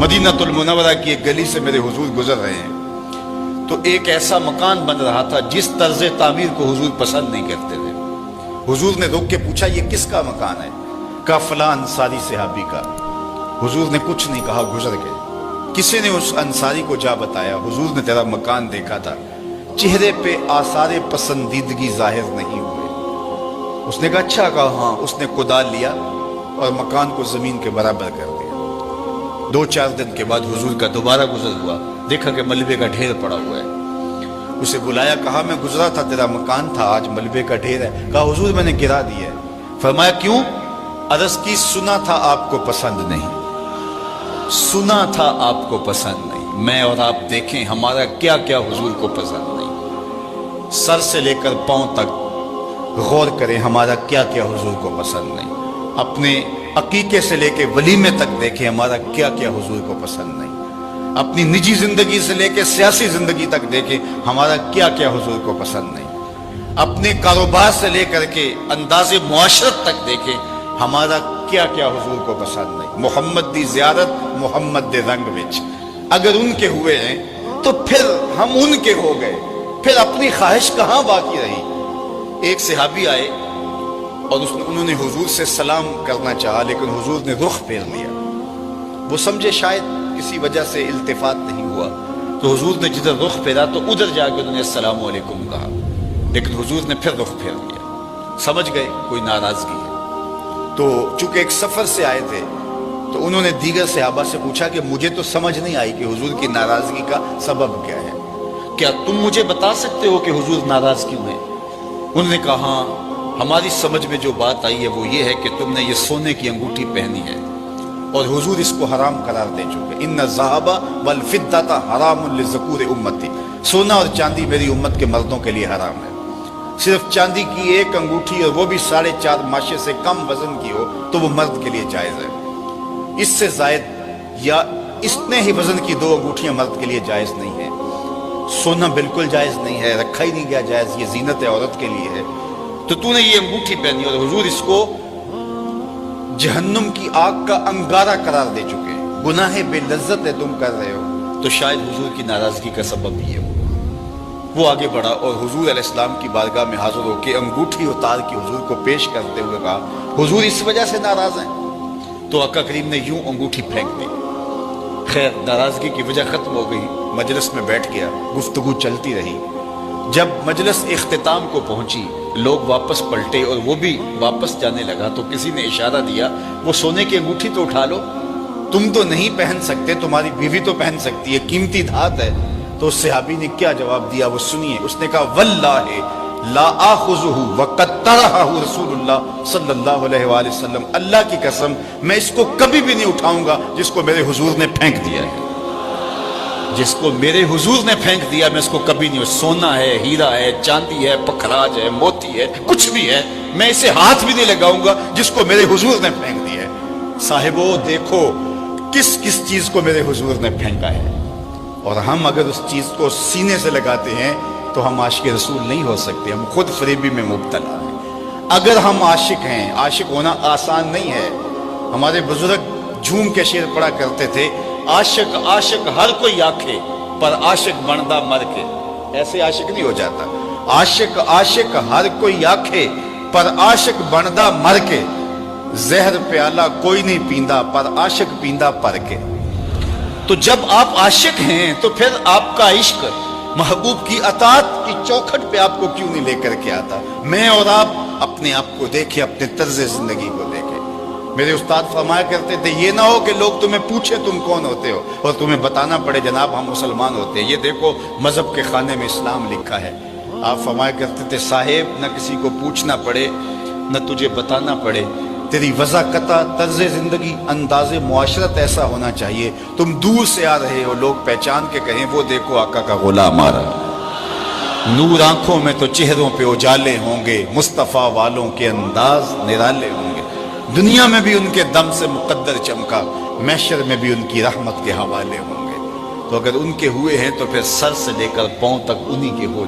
मदीनतुल मुनव्वरा की एक गली से मेरे हुजूर गुजर रहे हैं, तो एक ऐसा मकान बन रहा था जिस तर्ज तामीर को हुजूर पसंद नहीं करते थे। हुजूर ने रोक के पूछा, ये किसका मकान है? कहा फलां अंसारी सहाबी का। हुजूर ने कुछ नहीं कहा, गुजर गए। किसी ने उस अंसारी को जा बताया, हुजूर ने तेरा मकान देखा था, चेहरे पे आसारे पसंदीदगी जाहिर नहीं हुए। उसने कहा अच्छा। कहा हाँ। उसने कुदाल लिया और मकान को जमीन के बराबर कर दिया। 2-4 दिन के बाद हुजूर का दोबारा गुजर हुआ, देखा कि मलबे का ढेर पड़ा हुआ है। उसे बुलाया, कहा मैं गुजरा था, तेरा मकान था, आज मलबे का ढेर है। कहा हुजूर मैंने गिरा दिया है। फरमाया क्यों? अर्ज की, सुना था आपको पसंद नहीं, सुना था आपको पसंद नहीं। मैं और आप देखें हमारा क्या क्या हुजूर को पसंद नहीं। सर से लेकर पांव तक गौर करें, हमारा क्या क्या हुजूर को पसंद नहीं। अपने अकीके से लेके वलीमे तक देखें, हमारा क्या क्या हुजूर को पसंद नहीं। अपनी निजी जिंदगी से लेके सियासी जिंदगी तक देखें, हमारा क्या क्या हुजूर को पसंद नहीं। अपने कारोबार से लेकर के अंदाज़े मुआशरत तक देखें, हमारा क्या क्या हुजूर को पसंद नहीं। मोहम्मद दी ज़ियारत मोहम्मद दे रंग विच, अगर उनके हुए हैं तो फिर हम उनके हो गए, फिर अपनी ख्वाहिश कहाँ बाकी रही। एक सहाबी आए और उन्होंने हुजूर से सलाम करना चाहा, लेकिन हुजूर ने रुख फेर लिया। वो समझे शायद किसी वजह से इल्तिफात नहीं हुआ, तो हुजूर ने जिधर रुख फेरा तो उधर जाकर उन्होंने अस्सलाम वालेकुम कहा, लेकिन हुजूर ने फिर रुख फेर लिया। समझ गए कोई नाराजगी है। तो चूंकि एक सफर से आए थे, तो उन्होंने दीगर सहाबा से पूछा कि मुझे तो समझ नहीं आई कि हुजूर की नाराजगी का सबब क्या है, क्या तुम मुझे बता सकते हो कि हुजूर नाराज क्यों है? उन्होंने कहा हाँ, हमारी समझ में जो बात आई है वो ये है कि तुमने ये सोने की अंगूठी पहनी है और हुजूर इसको हराम करार दे चुके। इन्ना ज़हाबा वल फिद्दता हरामुन लिज़ुकूर उम्मती, सोना और चांदी मेरी उम्मत के मर्दों के लिए हराम है। सिर्फ चांदी की एक अंगूठी और वो भी 4.5 माशे से कम वजन की हो तो वो मर्द के लिए जायज़ है। इससे जायद या इतने ही वजन की 2 अंगूठियां मर्द के लिए जायज़ नहीं है। सोना बिल्कुल जायज़ नहीं है, रखा ही नहीं गया जायज़, ये जीनत औरत के लिए है। तो तूने ये अंगूठी पहनी और हुजूर इसको जहन्नुम की आग का अंगारा करार दे चुके हैं, गुनाह बेलज्जत है तुम कर रहे हो, तो शायद हुजूर की नाराजगी का सबब ये हो। वो आगे बढ़ा और हुजूर अलैहिस्सलाम की बारगाह में हाजिर होकर अंगूठी उतार के हुजूर को पेश करते हुए कहा, हुजूर इस वजह से नाराज हैं? तो आका करीम ने यूं अंगूठी फेंक दी। खैर नाराजगी की वजह खत्म हो गई, मजलिस में बैठ गया, गुफ्तगू चलती रही। जब मजलिस इख्तिताम को पहुंची, लोग वापस पलटे और वो भी वापस जाने लगा, तो किसी ने इशारा दिया, वो सोने की अंगूठी तो उठा लो, तुम तो नहीं पहन सकते, तुम्हारी बीवी तो पहन सकती है, कीमती धात है। तो उस सहाबी ने क्या जवाब दिया वो सुनिए। उसने कहा वल्लाहि ला आखुजुहु वक़द तरहहु रसूलुल्लाह सल्लल्लाहु अलैहि वसल्लम, अल्लाह की कसम मैं इसको कभी भी नहीं उठाऊंगा जिसको मेरे हुजूर ने फेंक दिया है। जिसको मेरे हुजूर ने फेंक दिया मैं इसको कभी नहीं, सोना है, हीरा है, चांदी है, पखराज है, मोती है, कुछ भी है, मैं इसे हाथ भी नहीं लगाऊंगा जिसको मेरे हुजूर ने फेंक दिया है। साहिबो देखो किस किस चीज को मेरे हुजूर ने फेंका है, और हम अगर उस चीज को सीने से लगाते हैं तो हम आशिक रसूल नहीं हो सकते, हम खुद फरेबी में मुब्तला हैं। अगर हम आशिक हैं, आशिक होना आसान नहीं है। हमारे बुजुर्ग झूम के शेर पढ़ा करते थे, आशिक आशिक हर कोई आखे पर आशिक बनदा मर के। ऐसे आशिक नहीं हो जाता। आशिक आशिक हर कोई आखे पर आशिक बनदा मर के, जहर प्याला कोई नहीं पींदा पर आशिक पींदा पर के। तो जब आप आशिक हैं तो फिर आपका इश्क महबूब की अतात की चौखट पे आपको क्यों नहीं लेकर के आता? मैं और आप अपने आप को देखें, अपने तर्ज जिंदगी को देखें। मेरे उस्ताद फरमाया करते थे, ये ना हो कि लोग तुम्हें पूछे तुम कौन होते हो और तुम्हें बताना पड़े जनाब हम मुसलमान होते हैं। ये देखो मजहब के खाने में इस्लाम लिखा है। आप फरमाया करते थे, साहेब न किसी को पूछना पड़े न तुझे बताना पड़े, तेरी वज़ाकता तर्ज जिंदगी अंदाज़े मुआशरत ऐसा होना चाहिए, तुम दूर से आ रहे हो लोग पहचान के कहें वो देखो आका का गुलाम आ रहा। नूर आंखों में तो चेहरों पे उजाले होंगे, मुस्तफ़ा वालों के अंदाज निराले होंगे। दुनिया में भी उनके दम से मुकद्दर चमका, महशर में भी उनकी रहमत के हवाले होंगे। तो अगर उनके हुए हैं तो फिर सर से लेकर पांव तक उन्हीं के हो